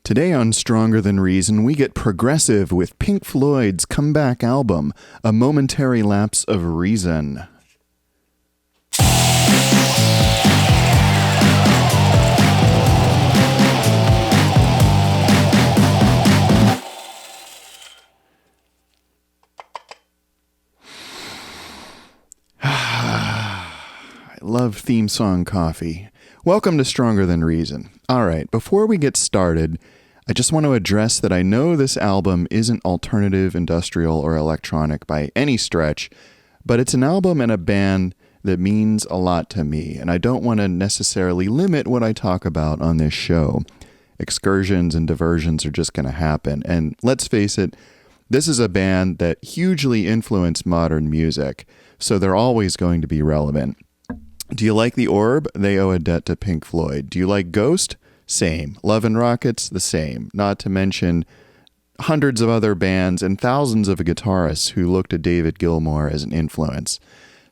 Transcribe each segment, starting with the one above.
Today on Stronger Than Reason, we get progressive with Pink Floyd's comeback album, A Momentary Lapse of Reason. I love theme song coffee. Welcome to Stronger Than Reason. All right, before we get started, I just want to address that I know this album isn't alternative, industrial, or electronic by any stretch, but it's an album and a band that means a lot to me, and I don't want to necessarily limit what I talk about on this show. Excursions and diversions are just going to happen, and let's face it, this is a band that hugely influenced modern music, so they're always going to be relevant. Do you like The Orb? They owe a debt to Pink Floyd. Do you like Ghost? Same. Love and Rockets? The same. Not to mention hundreds of other bands and thousands of guitarists who look to David Gilmour as an influence.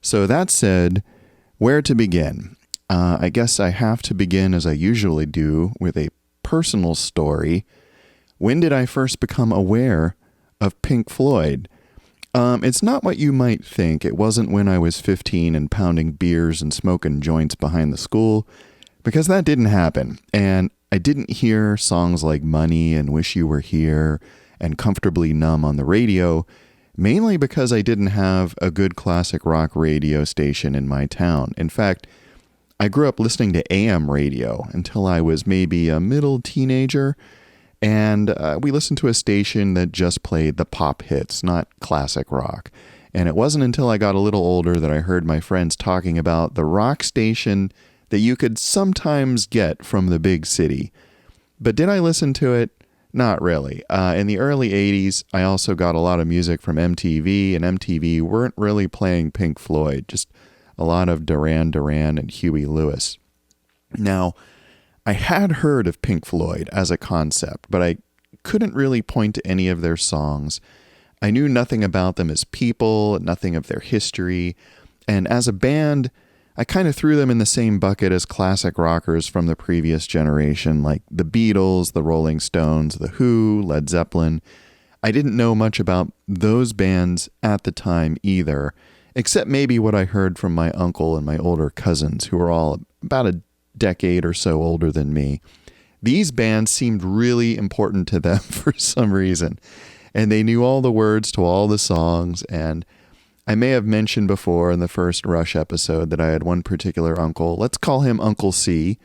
So that said, where to begin? I guess I have to begin, as I usually do, with a personal story. When did I first become aware of Pink Floyd? It's not what you might think. It wasn't when I was 15 and pounding beers and smoking joints behind the school, because that didn't happen. And I didn't hear songs like Money and Wish You Were Here and Comfortably Numb on the radio, mainly because I didn't have a good classic rock radio station in my town. In fact, I grew up listening to AM radio until I was maybe a middle teenager, and we listened to a station that just played the pop hits, not classic rock. And it wasn't until I got a little older that I heard my friends talking about the rock station that you could sometimes get from the big city. But did I listen to it? Not really. In the early 80s, I also got a lot of music from MTV, and MTV weren't really playing Pink Floyd, just a lot of Duran Duran and Huey Lewis. Now, I had heard of Pink Floyd as a concept, but I couldn't really point to any of their songs. I knew nothing about them as people, nothing of their history, and as a band, I kind of threw them in the same bucket as classic rockers from the previous generation, like the Beatles, the Rolling Stones, the Who, Led Zeppelin. I didn't know much about those bands at the time either, except maybe what I heard from my uncle and my older cousins, who were all about a decade or so older than me. These bands seemed really important to them for some reason, and they knew all the words to all the songs. And I may have mentioned before in the first Rush episode that I had one particular uncle, let's call him Uncle C,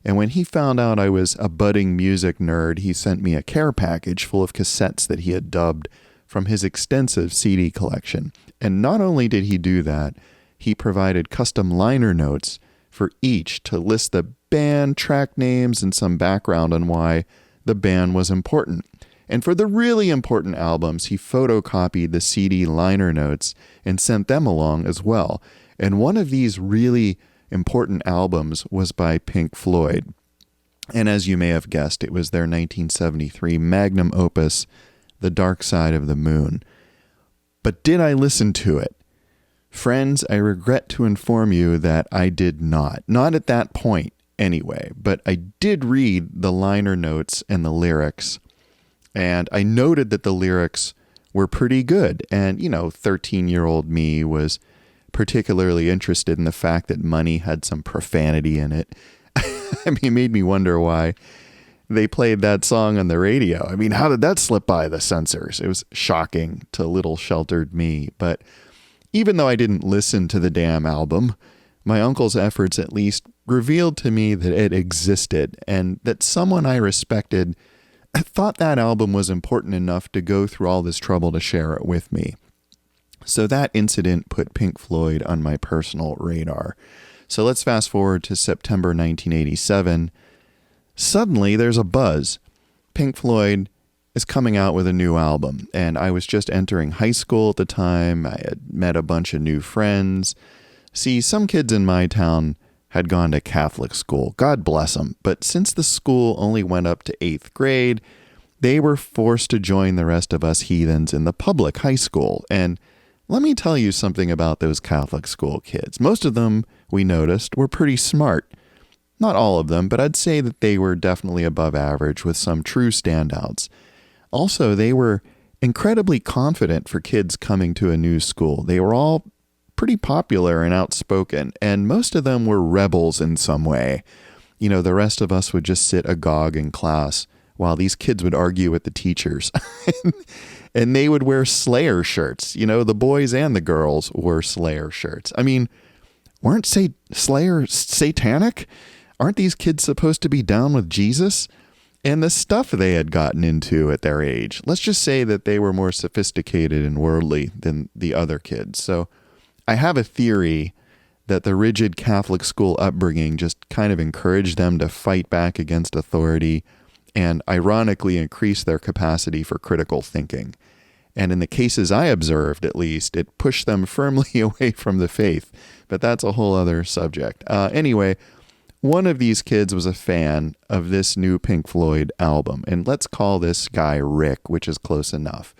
and when he found out I was a budding music nerd, he sent me a care package full of cassettes that he had dubbed from his extensive CD collection. And not only did he do that, he provided custom liner notes for each to list the band, track names, and some background on why the band was important. And for the really important albums, he photocopied the CD liner notes and sent them along as well. And one of these really important albums was by Pink Floyd. And as you may have guessed, it was their 1973 magnum opus, The Dark Side of the Moon. But did I listen to it? Friends, I regret to inform you that I did not. Not at that point, anyway. But I did read the liner notes and the lyrics, and I noted that the lyrics were pretty good. And, 13-year-old me was particularly interested in the fact that Money had some profanity in it. I mean, it made me wonder why they played that song on the radio. I mean, how did that slip by the censors? It was shocking to little sheltered me. But even though I didn't listen to the damn album, my uncle's efforts at least revealed to me that it existed, and that someone I respected thought that album was important enough to go through all this trouble to share it with me. So that incident put Pink Floyd on my personal radar. So let's fast forward to September 1987. Suddenly there's a buzz. Pink Floyd is coming out with a new album, and I was just entering high school at the time. I had met a bunch of new friends. See, some kids in my town had gone to Catholic school. God bless them. But since the school only went up to 8th grade, they were forced to join the rest of us heathens in the public high school. And let me tell you something about those Catholic school kids. Most of them, we noticed, were pretty smart. Not all of them, but I'd say that they were definitely above average with some true standouts. Also, they were incredibly confident for kids coming to a new school. They were all pretty popular and outspoken, and most of them were rebels in some way. You know, the rest of us would just sit agog in class while these kids would argue with the teachers. And they would wear Slayer shirts. You know, the boys and the girls wore Slayer shirts. I mean, weren't Slayer satanic? Aren't these kids supposed to be down with Jesus? And the stuff they had gotten into at their age. Let's just say that they were more sophisticated and worldly than the other kids. So I have a theory that the rigid Catholic school upbringing just kind of encouraged them to fight back against authority and ironically increase their capacity for critical thinking. And in the cases I observed, at least, it pushed them firmly away from the faith. But that's a whole other subject. Anyway, one of these kids was a fan of this new Pink Floyd album. And let's call this guy Rick, which is close enough.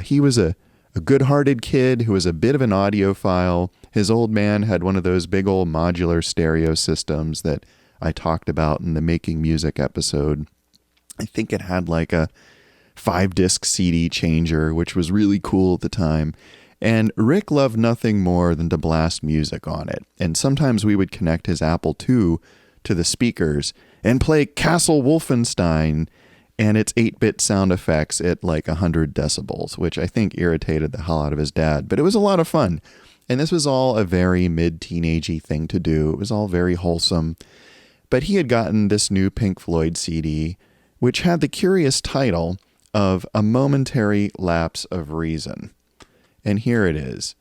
He was a good-hearted kid who was a bit of an audiophile. His old man had one of those big old modular stereo systems that I talked about in the Making Music episode. I think it had like a 5-disc CD changer, which was really cool at the time. And Rick loved nothing more than to blast music on it. And sometimes we would connect his Apple II to the speakers and play Castle Wolfenstein and its 8-bit sound effects at like 100 decibels, which I think irritated the hell out of his dad. But it was a lot of fun. And this was all a very mid-teenagey thing to do. It was all very wholesome. But he had gotten this new Pink Floyd CD, which had the curious title of A Momentary Lapse of Reason. And here it is.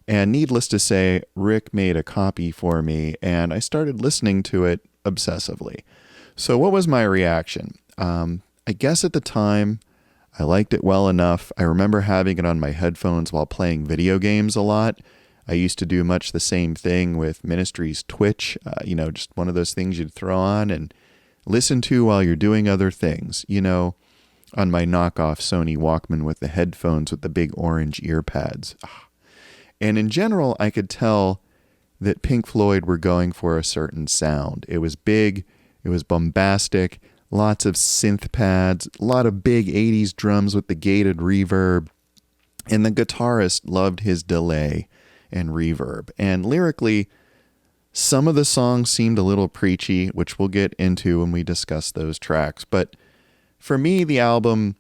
And needless to say, Rick made a copy for me, and I started listening to it obsessively. So what was my reaction? I guess at the time, I liked it well enough. I remember having it on my headphones while playing video games a lot. I used to do much the same thing with Ministry's Twitch, just one of those things you'd throw on and listen to while you're doing other things, on my knockoff Sony Walkman with the headphones with the big orange ear pads. And in general, I could tell that Pink Floyd were going for a certain sound. It was big, it was bombastic, lots of synth pads, a lot of big 80s drums with the gated reverb, and the guitarist loved his delay and reverb. And lyrically, some of the songs seemed a little preachy, which we'll get into when we discuss those tracks. But for me, the album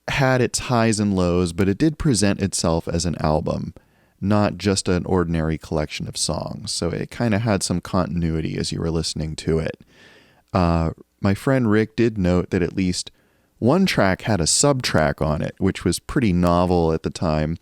had its highs and lows, but it did present itself as an album, not just an ordinary collection of songs. So it kind of had some continuity as you were listening to it. My friend Rick did note that at least one track had a sub-track on it, which was pretty novel at the time.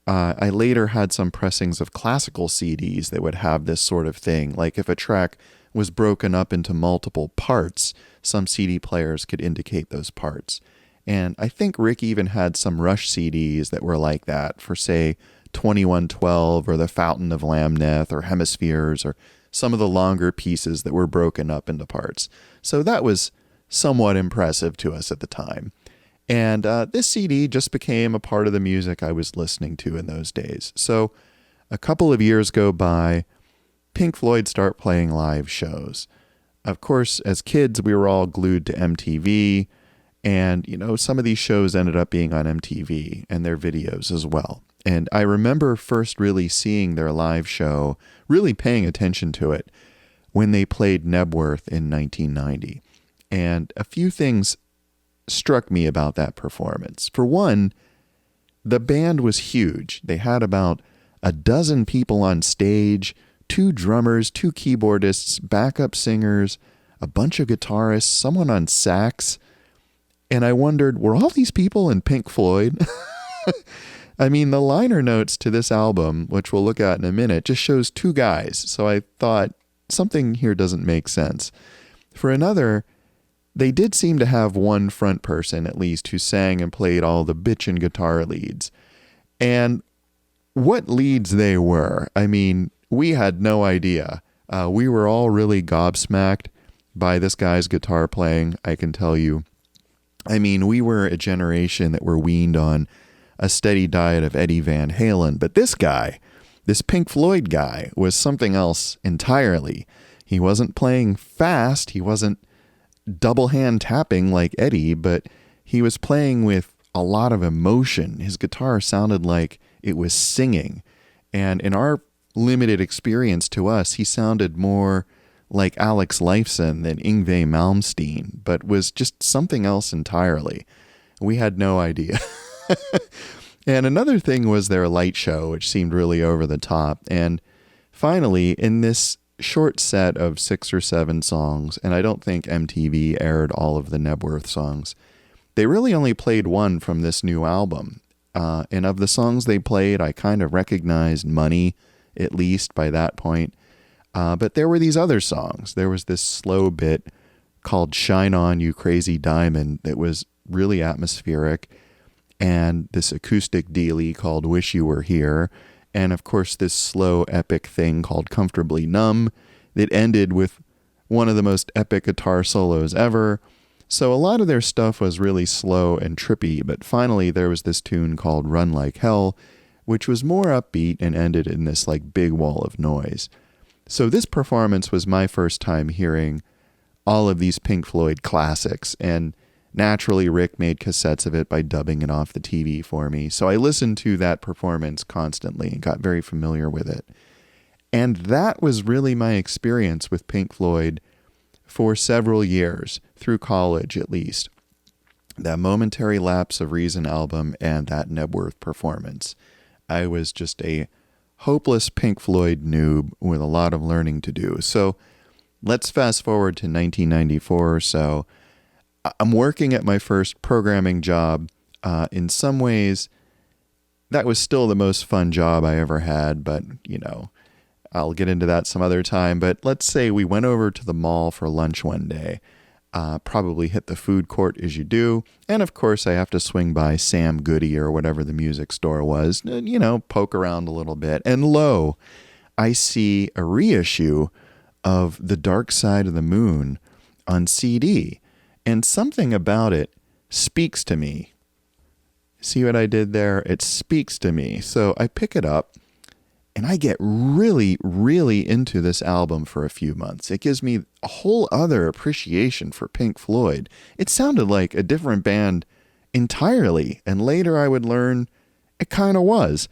I later had some pressings of classical CDs that would have this sort of thing. Like if a track was broken up into multiple parts, some CD players could indicate those parts. And I think Rick even had some Rush CDs that were like that for, say, 2112 or The Fountain of Lamneth or Hemispheres or some of the longer pieces that were broken up into parts. So that was somewhat impressive to us at the time. And this CD just became a part of the music I was listening to in those days. So a couple of years go by, Pink Floyd start playing live shows. Of course, as kids, we were all glued to MTV. And, some of these shows ended up being on MTV and their videos as well. And I remember first really seeing their live show, really paying attention to it, when they played Nebworth in 1990. And a few things struck me about that performance. For one, the band was huge. They had about a dozen people on stage, 2 drummers, 2 keyboardists, backup singers, a bunch of guitarists, someone on sax. And I wondered, were all these people in Pink Floyd? I mean, the liner notes to this album, which we'll look at in a minute, just shows 2 guys. So I thought something here doesn't make sense. For another, they did seem to have one front person, at least, who sang and played all the bitchin' guitar leads. And what leads they were, I mean, we had no idea. We were all really gobsmacked by this guy's guitar playing, I can tell you. I mean, we were a generation that were weaned on a steady diet of Eddie Van Halen. But this guy, this Pink Floyd guy, was something else entirely. He wasn't playing fast. He wasn't double hand tapping like Eddie, but he was playing with a lot of emotion. His guitar sounded like it was singing. And in our limited experience, to us, he sounded more like Alex Lifeson than Yngwie Malmsteen, but was just something else entirely. We had no idea. And another thing was their light show, which seemed really over the top. And finally, in this short set of 6 or 7 songs, and I don't think MTV aired all of the Nebworth songs, they really only played one from this new album. And of the songs they played, I kind of recognized Money, at least by that point. But there were these other songs. There was this slow bit called Shine On, You Crazy Diamond that was really atmospheric, and this acoustic dealie called Wish You Were Here, and of course this slow epic thing called Comfortably Numb that ended with one of the most epic guitar solos ever. So a lot of their stuff was really slow and trippy, but finally there was this tune called Run Like Hell, which was more upbeat and ended in this like big wall of noise. So this performance was my first time hearing all of these Pink Floyd classics, and naturally Rick made cassettes of it by dubbing it off the TV for me. So I listened to that performance constantly and got very familiar with it. And that was really my experience with Pink Floyd for several years, through college at least. That Momentary Lapse of Reason album and that Nebworth performance. I was just a hopeless Pink Floyd noob with a lot of learning to do. So let's fast forward to 1994 or so. I'm working at my first programming job. In some ways, that was still the most fun job I ever had, but, you know, I'll get into that some other time. But let's say we went over to the mall for lunch one day, probably hit the food court as you do, and of course I have to swing by Sam Goody or whatever the music store was, you know, poke around a little bit, and lo, I see a reissue of The Dark Side of the Moon on CD. And something about it speaks to me. See what I did there? It speaks to me. So I pick it up and I get really, really into this album for a few months. It gives me a whole other appreciation for Pink Floyd. It sounded like a different band entirely. And later I would learn it kind of was.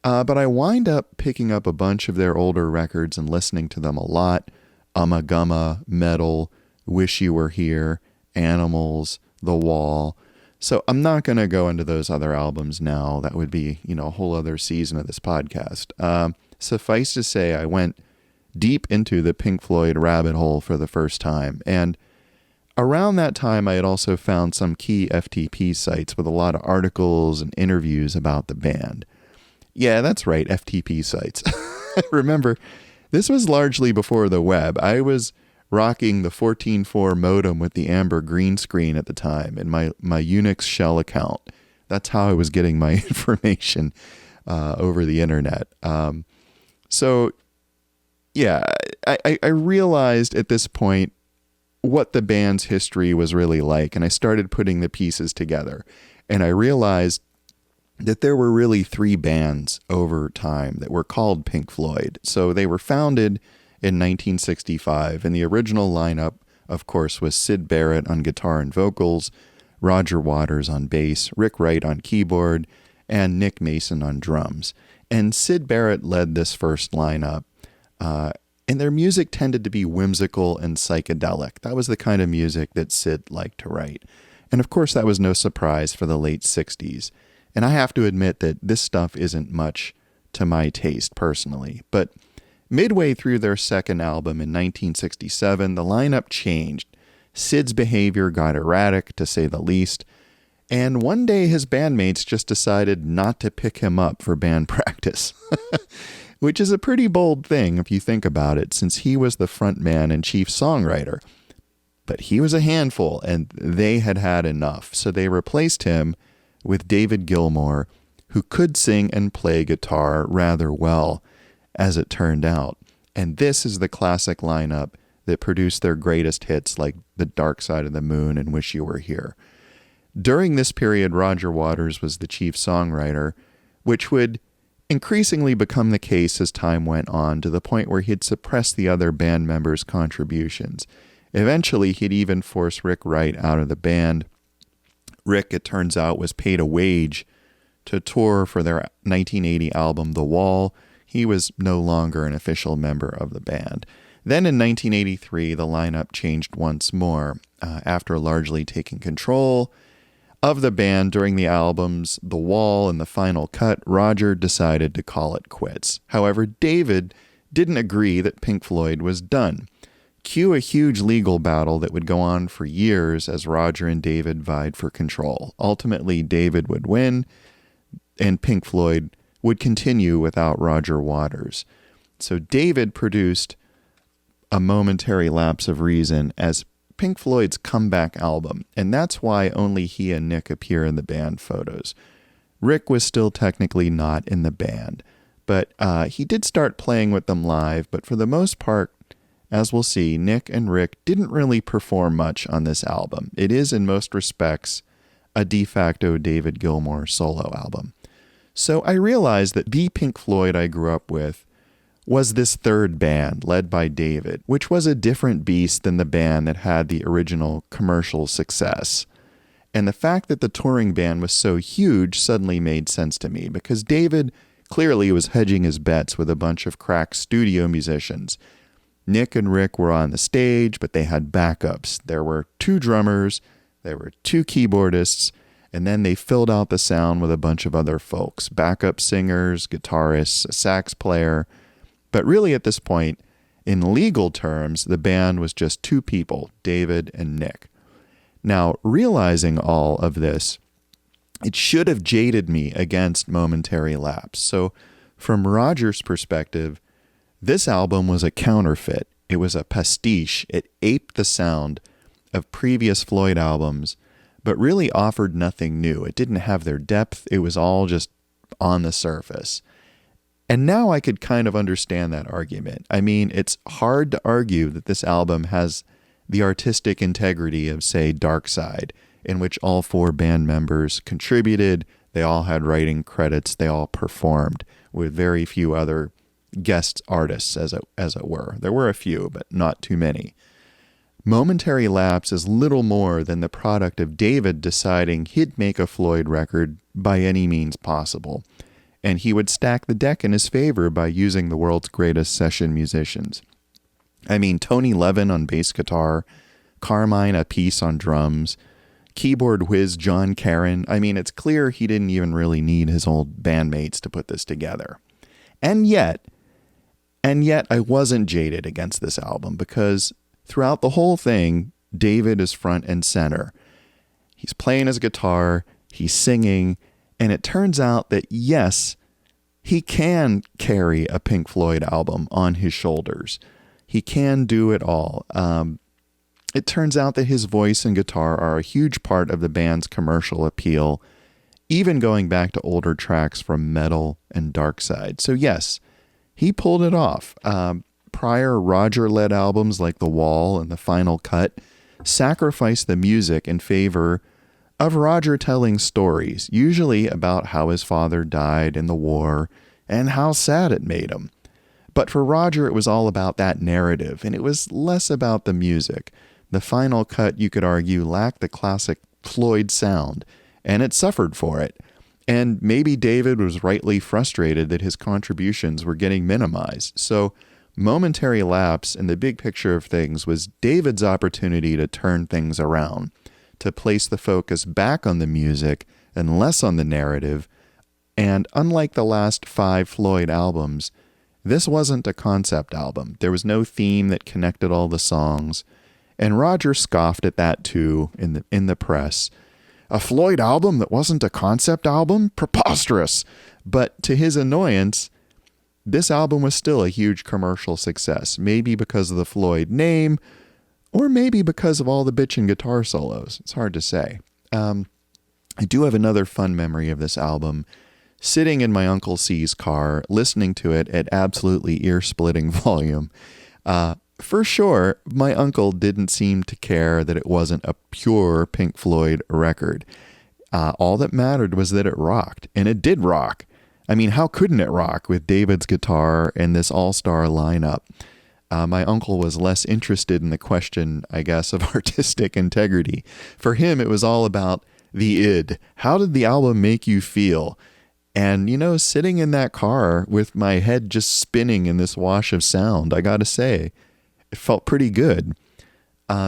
But I wind up picking up a bunch of their older records and listening to them a lot. Gumma, Metal, Wish You Were Here, Animals, The Wall. So I'm not going to go into those other albums now. That would be, you know, a whole other season of this podcast. Suffice to say, I went deep into the Pink Floyd rabbit hole for the first time. And around that time, I had also found some key FTP sites with a lot of articles and interviews about the band. Yeah, that's right, FTP sites. Remember, this was largely before the web. I was rocking the 14.4 modem with the amber green screen at the time in my Unix shell account. That's how I was getting my information over the internet. So, yeah, I realized at this point what the band's history was really like, and I started putting the pieces together. And I realized that there were really 3 bands over time that were called Pink Floyd. So they were founded in 1965, and the original lineup, of course, was Syd Barrett on guitar and vocals, Roger Waters on bass, Rick Wright on keyboard, and Nick Mason on drums. And Syd Barrett led this first lineup, and their music tended to be whimsical and psychedelic. That was the kind of music that Syd liked to write. And of course, that was no surprise for the late 60s. And I have to admit that this stuff isn't much to my taste personally, but midway through their second album in 1967, the lineup changed. Syd's behavior got erratic, to say the least, and one day his bandmates just decided not to pick him up for band practice, which is a pretty bold thing if you think about it, since he was the frontman and chief songwriter. But he was a handful, and they had had enough, so they replaced him with David Gilmour, who could sing and play guitar rather well, as it turned out. And this is the classic lineup that produced their greatest hits like The Dark Side of the Moon and Wish You Were Here. During this period, Roger Waters was the chief songwriter, which would increasingly become the case as time went on, to the point where he'd suppress the other band members' contributions. Eventually, he'd even force Rick Wright out of the band. Rick, it turns out, was paid a wage to tour for their 1980 album, The Wall. He was no longer an official member of the band. Then in 1983, the lineup changed once more. After largely taking control of the band during the albums The Wall and The Final Cut, Roger decided to call it quits. However, David didn't agree that Pink Floyd was done. Cue a huge legal battle that would go on for years as Roger and David vied for control. Ultimately, David would win, and Pink Floyd would continue without Roger Waters. So David produced A Momentary Lapse of Reason as Pink Floyd's comeback album, and that's why only he and Nick appear in the band photos. Rick was still technically not in the band, but he did start playing with them live, but for the most part, as we'll see, Nick and Rick didn't really perform much on this album. It is, in most respects, a de facto David Gilmour solo album. So I realized that the Pink Floyd I grew up with was this third band led by David, which was a different beast than the band that had the original commercial success. And the fact that the touring band was so huge suddenly made sense to me, because David clearly was hedging his bets with a bunch of crack studio musicians. Nick and Rick were on the stage, but they had backups. There were 2 drummers, there were 2 keyboardists, and then they filled out the sound with a bunch of other folks, backup singers, guitarists, a sax player. But really at this point, in legal terms, the band was just 2 people, David and Nick. Now, realizing all of this, it should have jaded me against Momentary Lapse. So from Roger's perspective, this album was a counterfeit. It was a pastiche. It aped the sound of previous Floyd albums, but really offered nothing new. It didn't have their depth. It was all just on the surface. And now I could kind of understand that argument. I mean, it's hard to argue that this album has the artistic integrity of, say, Dark Side, in which all 4 band members contributed. They all had writing credits. They all performed with very few other guest artists, as it were. There were a few, but not too many. Momentary Lapse is little more than the product of David deciding he'd make a Floyd record by any means possible. And he would stack the deck in his favor by using the world's greatest session musicians. I mean, Tony Levin on bass guitar, Carmine Appice on drums, keyboard whiz John Caron. I mean, it's clear he didn't even really need his old bandmates to put this together. And yet I wasn't jaded against this album, because throughout the whole thing, David is front and center. He's playing his guitar, he's singing, and it turns out that, yes, he can carry a Pink Floyd album on his shoulders. He can do it all. It turns out that his voice and guitar are a huge part of the band's commercial appeal, even going back to older tracks from Metal and Dark Side. So yes, he pulled it off. Prior Roger-led albums like The Wall and The Final Cut sacrificed the music in favor of Roger telling stories, usually about how his father died in the war and how sad it made him. But for Roger, it was all about that narrative, and it was less about the music. The Final Cut, you could argue, lacked the classic Floyd sound, and it suffered for it. And maybe David was rightly frustrated that his contributions were getting minimized. So Momentary Lapse, in the big picture of things, was David's opportunity to turn things around, to place the focus back on the music and less on the narrative. And unlike the last 5 Floyd albums, this wasn't a concept album. There was no theme that connected all the songs. And Roger scoffed at that too in the press. A Floyd album that wasn't a concept album? Preposterous! But to his annoyance, this album was still a huge commercial success, maybe because of the Floyd name, or maybe because of all the bitchin' guitar solos. It's hard to say. I do have another fun memory of this album. Sitting in my Uncle C's car, listening to it at absolutely ear-splitting volume. For sure, my uncle didn't seem to care that it wasn't a pure Pink Floyd record. All that mattered was that it rocked, and it did rock. I mean, how couldn't it rock with David's guitar and this all-star lineup? My uncle was less interested in the question, I guess, of artistic integrity. For him, it was all about the id. How did the album make you feel? And, sitting in that car with my head just spinning in this wash of sound, I gotta say, it felt pretty good.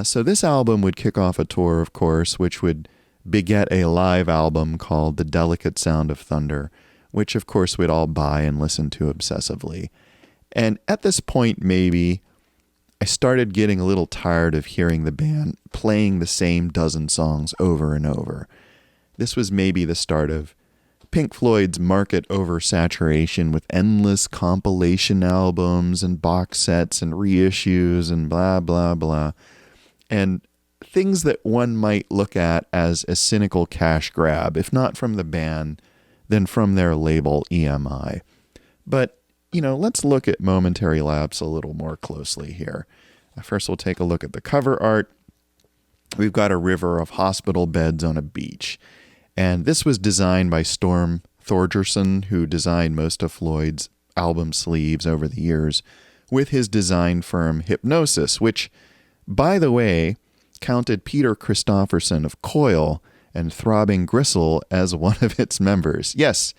So this album would kick off a tour, of course, which would beget a live album called The Delicate Sound of Thunder, which, of course, we'd all buy and listen to obsessively. And at this point, maybe, I started getting a little tired of hearing the band playing the same dozen songs over and over. This was maybe the start of Pink Floyd's market oversaturation with endless compilation albums and box sets and reissues and blah, blah, blah. And things that one might look at as a cynical cash grab, if not from the band, then from their label EMI. But, let's look at Momentary Lapse a little more closely here. First, we'll take a look at the cover art. We've got a river of hospital beds on a beach. And this was designed by Storm Thorgerson, who designed most of Floyd's album sleeves over the years, with his design firm Hypnosis, which, by the way, counted Peter Christopherson of Coil and Throbbing Gristle as one of its members. Yes,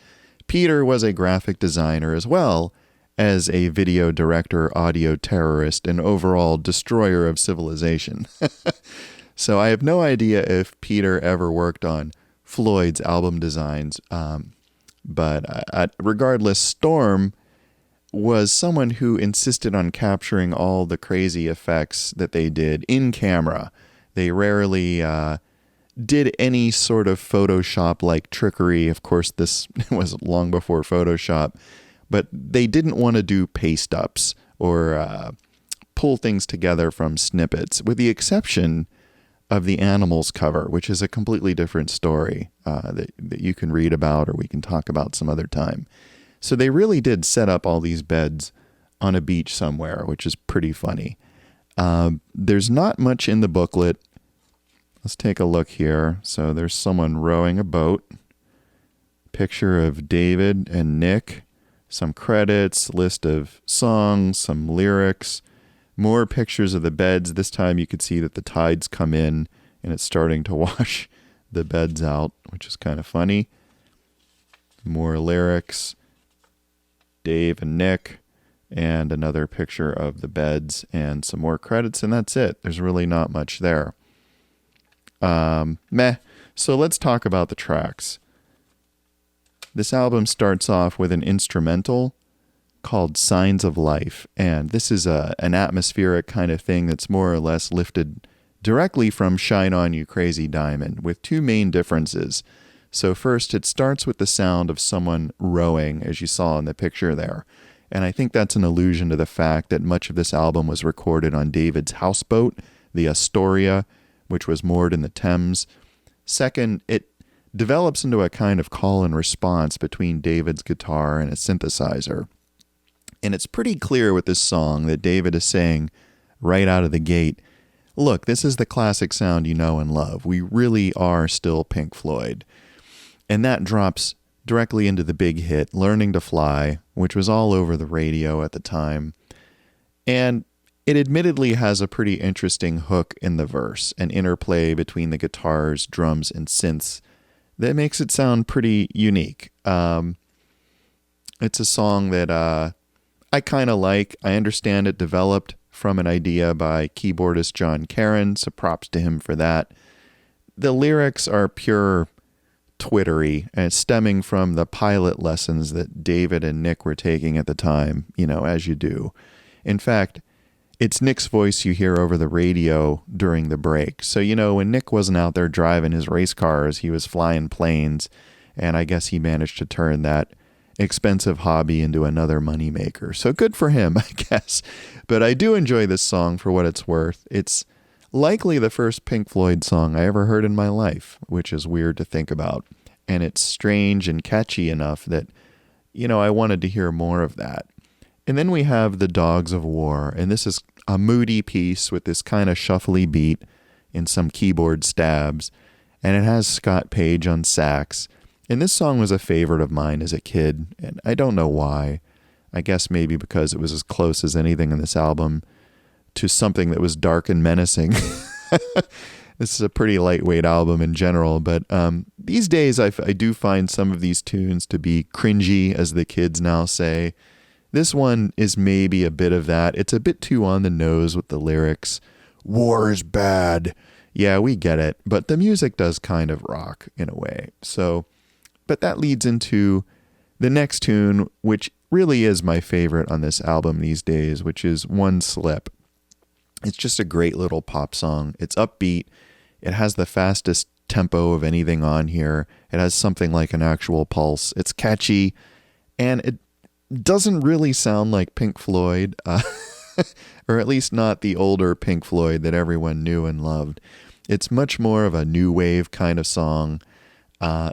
Peter was a graphic designer as well as a video director, audio terrorist, and overall destroyer of civilization. So I have no idea if Peter ever worked on Floyd's album designs, but regardless, Storm was someone who insisted on capturing all the crazy effects that they did in camera. They rarely did any sort of Photoshop-like trickery. Of course, this was long before Photoshop, but they didn't want to do paste-ups or pull things together from snippets, with the exception of the Animals cover, which is a completely different story that you can read about or we can talk about some other time. So they really did set up all these beds on a beach somewhere, which is pretty funny. There's not much in the booklet. Let's take a look here. So there's someone rowing a boat. Picture of David and Nick. Some credits, list of songs, some lyrics. More pictures of the beds. This time you could see that the tides come in and it's starting to wash the beds out, which is kind of funny. More lyrics. Dave and Nick. And another picture of the beds and some more credits, and that's it. There's really not much there. Meh. So let's talk about the tracks. This album starts off with an instrumental called Signs of Life, and this is an atmospheric kind of thing that's more or less lifted directly from Shine On You Crazy Diamond, with two main differences. So first, it starts with the sound of someone rowing, as you saw in the picture there. And I think that's an allusion to the fact that much of this album was recorded on David's houseboat, the Astoria, which was moored in the Thames. Second, it develops into a kind of call and response between David's guitar and a synthesizer. And it's pretty clear with this song that David is saying right out of the gate, look, this is the classic sound you know and love. We really are still Pink Floyd. And that drops directly into the big hit, Learning to Fly, which was all over the radio at the time. And it admittedly has a pretty interesting hook in the verse, an interplay between the guitars, drums, and synths that makes it sound pretty unique. It's a song that I kind of like. I understand it developed from an idea by keyboardist John Caron, so props to him for that. The lyrics are pure twittery and stemming from the pilot lessons that David and Nick were taking at the time, as you do. In fact, it's Nick's voice you hear over the radio during the break. So, when Nick wasn't out there driving his race cars, he was flying planes, and I guess he managed to turn that expensive hobby into another moneymaker. So good for him, I guess. But I do enjoy this song for what it's worth. It's likely the first Pink Floyd song I ever heard in my life, which is weird to think about. And it's strange and catchy enough that, I wanted to hear more of that. And then we have The Dogs of War, and this is a moody piece with this kind of shuffly beat and some keyboard stabs, and it has Scott Page on sax, And this song was a favorite of mine as a kid, and I don't know why. I guess maybe because it was as close as anything in this album to something that was dark and menacing. This is a pretty lightweight album in general, but these days I do find some of these tunes to be cringy, as the kids now say. This one is maybe a bit of that. It's a bit too on the nose with the lyrics. War is bad. Yeah, we get it, but the music does kind of rock in a way. So, but that leads into the next tune, which really is my favorite on this album these days, which is One Slip. It's just a great little pop song. It's upbeat. It has the fastest tempo of anything on here. It has something like an actual pulse. It's catchy, and it doesn't really sound like Pink Floyd, or at least not the older Pink Floyd that everyone knew and loved. It's much more of a new wave kind of song.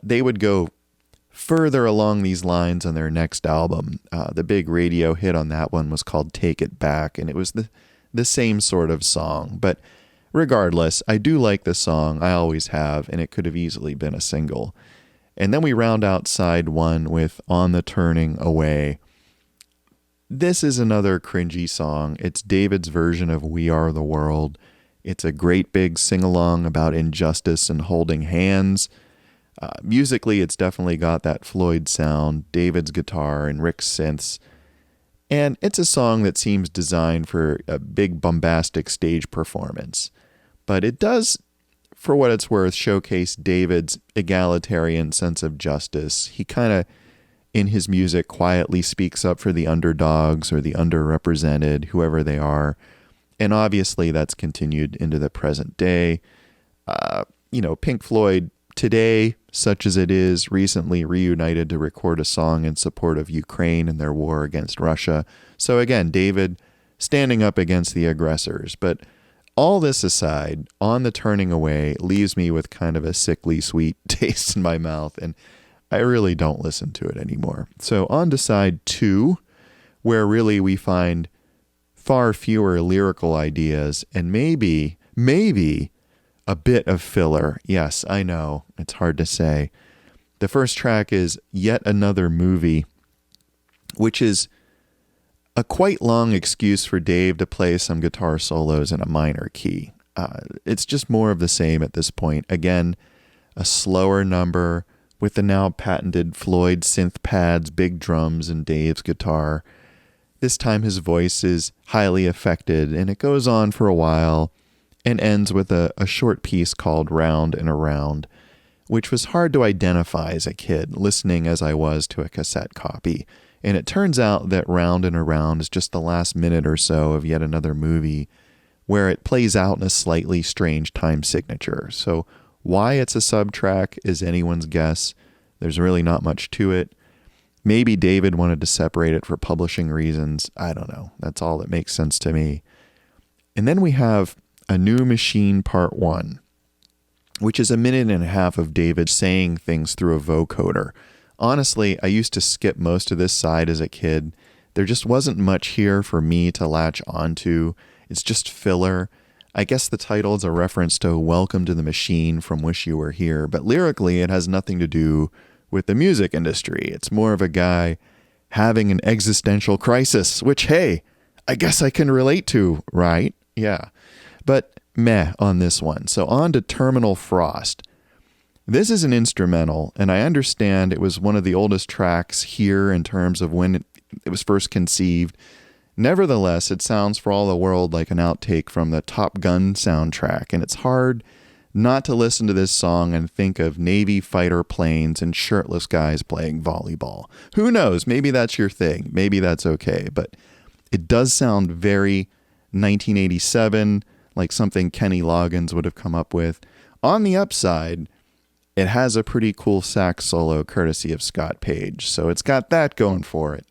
They would go further along these lines on their next album. The big radio hit on that one was called Take It Back, and it was the same sort of song. But regardless, I do like the song. I always have, and it could have easily been a single. And then we round out side one with On the Turning Away. This is another cringy song. It's David's version of We Are the World. It's a great big sing-along about injustice and holding hands. Musically, it's definitely got that Floyd sound, David's guitar, and Rick's synths. And it's a song that seems designed for a big bombastic stage performance. But it does, for what it's worth, showcase David's egalitarian sense of justice. He kind of, in his music, quietly speaks up for the underdogs or the underrepresented, whoever they are. And obviously that's continued into the present day. Pink Floyd today, such as it is, recently reunited to record a song in support of Ukraine and their war against Russia. So again, David standing up against the aggressors. But all this aside, On the Turning Away leaves me with kind of a sickly sweet taste in my mouth, and I really don't listen to it anymore. So on to side two, where really we find far fewer lyrical ideas and maybe a bit of filler. Yes, I know, it's hard to say. The first track is Yet Another Movie, which is a quite long excuse for Dave to play some guitar solos in a minor key. It's just more of the same at this point. Again, a slower number with the now patented Floyd synth pads, big drums, and Dave's guitar. This time his voice is highly affected, and it goes on for a while and ends with a short piece called Round and Around, which was hard to identify as a kid, listening as I was to a cassette copy. And it turns out that Round and Around is just the last minute or so of Yet Another Movie, where it plays out in a slightly strange time signature. So why it's a sub-track is anyone's guess. There's really not much to it. Maybe David wanted to separate it for publishing reasons. I don't know. That's all that makes sense to me. And then we have A New Machine Part 1, which is a minute and a half of David saying things through a vocoder. Honestly, I used to skip most of this side as a kid. There just wasn't much here for me to latch onto. It's just filler. I guess the title is a reference to Welcome to the Machine from Wish You Were Here, but lyrically it has nothing to do with the music industry. It's more of a guy having an existential crisis, which, hey, I guess I can relate to, right? Yeah. But meh on this one. So on to Terminal Frost. This is an instrumental, and I understand it was one of the oldest tracks here in terms of when it was first conceived. Nevertheless, it sounds for all the world like an outtake from the Top Gun soundtrack, and it's hard not to listen to this song and think of Navy fighter planes and shirtless guys playing volleyball. Who knows? Maybe that's your thing. Maybe that's okay. But it does sound very 1987, like something Kenny Loggins would have come up with. On the upside, it has a pretty cool sax solo courtesy of Scott Page, so it's got that going for it.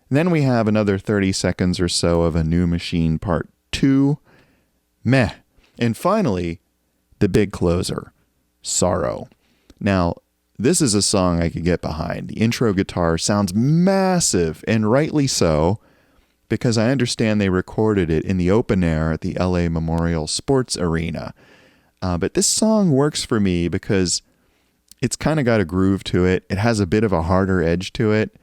And then we have another 30 seconds or so of A New Machine Part 2. Meh. And finally, the big closer, Sorrow. Now, this is a song I could get behind. The intro guitar sounds massive, and rightly so, because I understand they recorded it in the open air at the LA Memorial Sports Arena. But this song works for me because It's kind of got a groove to it. It has a bit of a harder edge to it.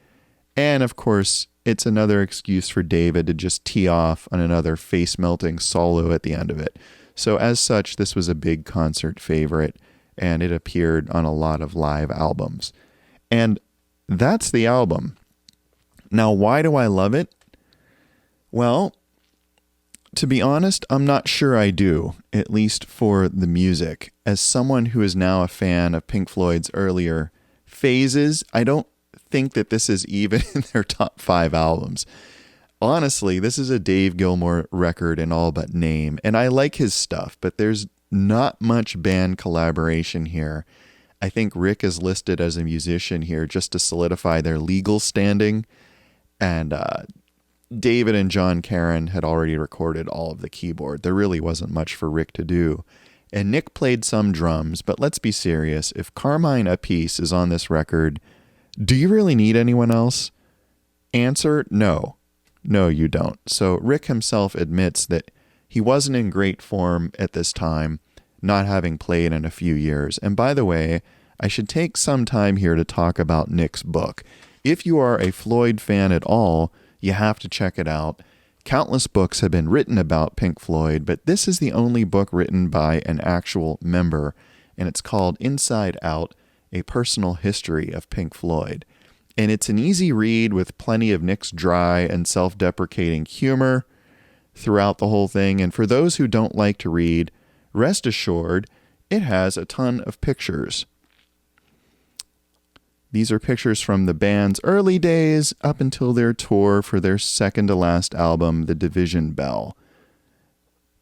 And of course, it's another excuse for David to just tee off on another face-melting solo at the end of it. So as such, this was a big concert favorite, and it appeared on a lot of live albums. And that's the album. Now, why do I love it? Well, to be honest, I'm not sure I do, at least for the music. As someone who is now a fan of Pink Floyd's earlier phases, I don't think that this is even in their top 5 albums. Honestly, this is a Dave Gilmour record in all but name, and I like his stuff, but there's not much band collaboration here. I think Rick is listed as a musician here just to solidify their legal standing, and David and John Caron had already recorded all of the keyboard. There really wasn't much for Rick to do. And Nick played some drums, but let's be serious. If Carmine Appice is on this record, do you really need anyone else? Answer, no. No, you don't. So Rick himself admits that he wasn't in great form at this time, not having played in a few years. And by the way, I should take some time here to talk about Nick's book. If you are a Floyd fan at all, you have to check it out. Countless books have been written about Pink Floyd, but this is the only book written by an actual member, and it's called Inside Out, A Personal History of Pink Floyd. And it's an easy read with plenty of Nick's dry and self-deprecating humor throughout the whole thing. And for those who don't like to read, rest assured, it has a ton of pictures. These are pictures from the band's early days up until their tour for their second to last album, The Division Bell.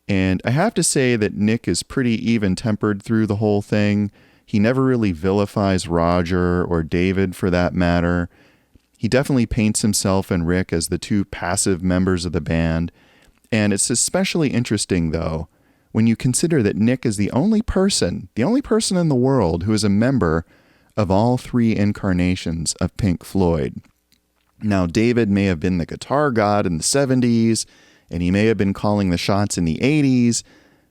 And I have to say that Nick is pretty even-tempered through the whole thing. He never really vilifies Roger or David for that matter. He definitely paints himself and Rick as the two passive members of the band. And it's especially interesting, though, when you consider that Nick is the only person in the world who is a member of all 3 incarnations of Pink Floyd. Now, David may have been the guitar god in the 70s, and he may have been calling the shots in the 80s,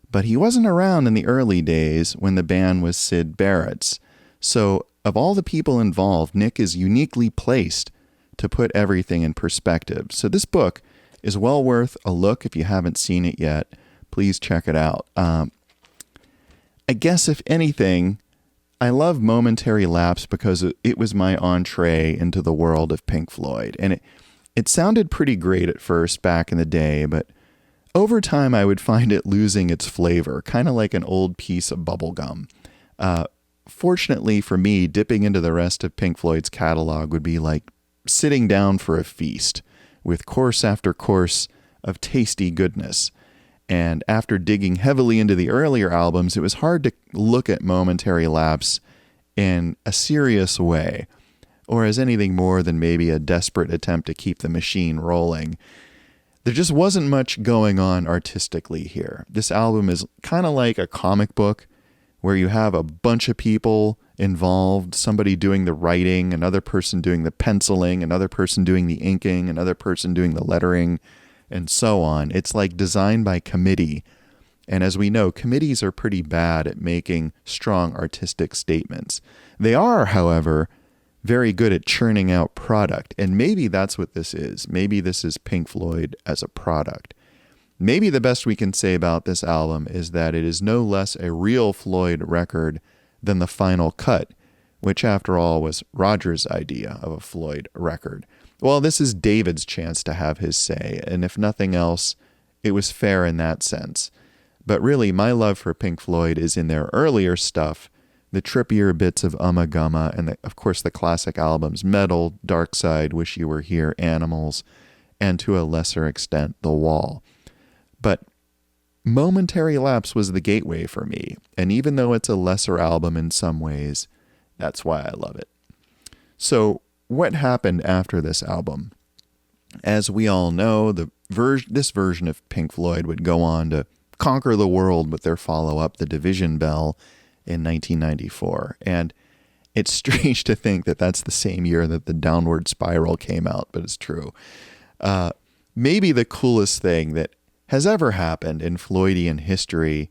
but he wasn't around in the early days when the band was Syd Barrett's. So, of all the people involved, Nick is uniquely placed to put everything in perspective. So this book is well worth a look if you haven't seen it yet. Please check it out. I guess, if anything, I love Momentary Lapse because it was my entree into the world of Pink Floyd. And it sounded pretty great at first back in the day, but over time I would find it losing its flavor, kind of like an old piece of bubble gum. Fortunately for me, dipping into the rest of Pink Floyd's catalog would be like sitting down for a feast with course after course of tasty goodness. And after digging heavily into the earlier albums, it was hard to look at Momentary Lapse in a serious way, or as anything more than maybe a desperate attempt to keep the machine rolling. There just wasn't much going on artistically here. This album is kind of like a comic book where you have a bunch of people involved, somebody doing the writing, another person doing the penciling, another person doing the inking, another person doing the lettering, and so on. It's like designed by committee. And as we know, committees are pretty bad at making strong artistic statements. They are, however, very good at churning out product. And maybe that's what this is. Maybe this is Pink Floyd as a product. Maybe the best we can say about this album is that it is no less a real Floyd record than the Final Cut, which after all was Roger's idea of a Floyd record. Well, this is David's chance to have his say, and if nothing else, it was fair in that sense. But really, my love for Pink Floyd is in their earlier stuff, the trippier bits of Ummagumma, and of course the classic albums Metal, Dark Side, Wish You Were Here, Animals, and to a lesser extent, The Wall. But Momentary Lapse was the gateway for me, and even though it's a lesser album in some ways, that's why I love it. So, what happened after this album? As we all know, this version of Pink Floyd would go on to conquer the world with their follow-up, The Division Bell, in 1994. And it's strange to think that that's the same year that The Downward Spiral came out, but it's true. Maybe the coolest thing that has ever happened in Floydian history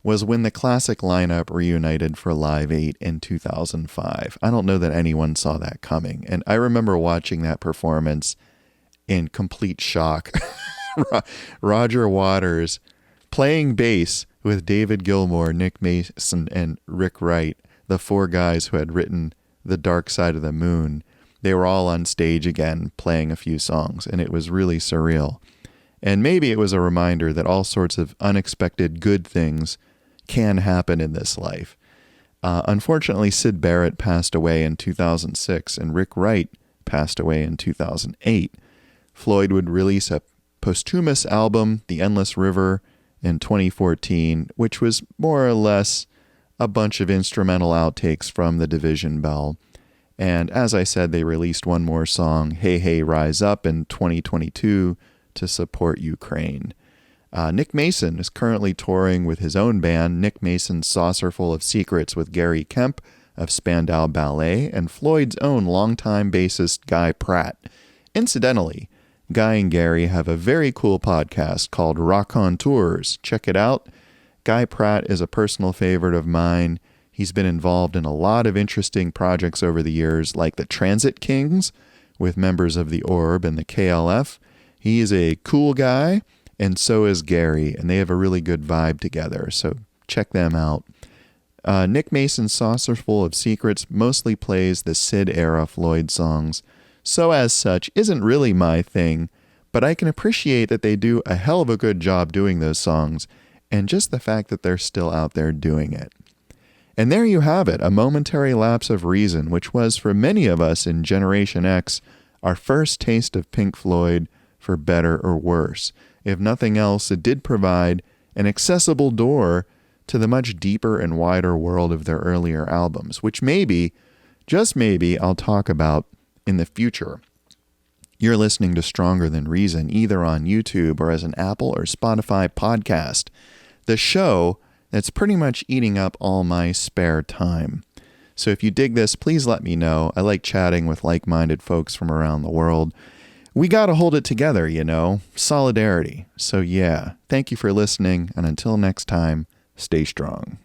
was when the classic lineup reunited for Live 8 in 2005. I don't know that anyone saw that coming. And I remember watching that performance in complete shock. Roger Waters playing bass with David Gilmour, Nick Mason, and Rick Wright, the four guys who had written The Dark Side of the Moon. They were all on stage again playing a few songs, and it was really surreal. And maybe it was a reminder that all sorts of unexpected good things can happen in this life. Unfortunately, Syd Barrett passed away in 2006, and Rick Wright passed away in 2008. Floyd would release a posthumous album, The Endless River, in 2014, which was more or less a bunch of instrumental outtakes from The Division Bell. And as I said, they released one more song, Hey Hey Rise Up, in 2022 to support Ukraine. Nick Mason is currently touring with his own band, Nick Mason's Saucerful of Secrets, with Gary Kemp of Spandau Ballet and Floyd's own longtime bassist Guy Pratt. Incidentally, Guy and Gary have a very cool podcast called Rock on Tours. Check it out. Guy Pratt is a personal favorite of mine. He's been involved in a lot of interesting projects over the years, like the Transit Kings with members of the Orb and the KLF. He is a cool guy, and so is Gary, and they have a really good vibe together, so check them out. Nick Mason's Saucerful of Secrets mostly plays the Syd-era Floyd songs, so as such isn't really my thing, but I can appreciate that they do a hell of a good job doing those songs, and just the fact that they're still out there doing it. And there you have it, a momentary lapse of reason, which was for many of us in Generation X our first taste of Pink Floyd, for better or worse. If nothing else, it did provide an accessible door to the much deeper and wider world of their earlier albums, which maybe, just maybe, I'll talk about in the future. You're listening to Stronger Than Reason, either on YouTube or as an Apple or Spotify podcast, the show that's pretty much eating up all my spare time. So if you dig this, please let me know. I like chatting with like-minded folks from around the world. We got to hold it together, you know, solidarity. So yeah, thank you for listening, and until next time, stay strong.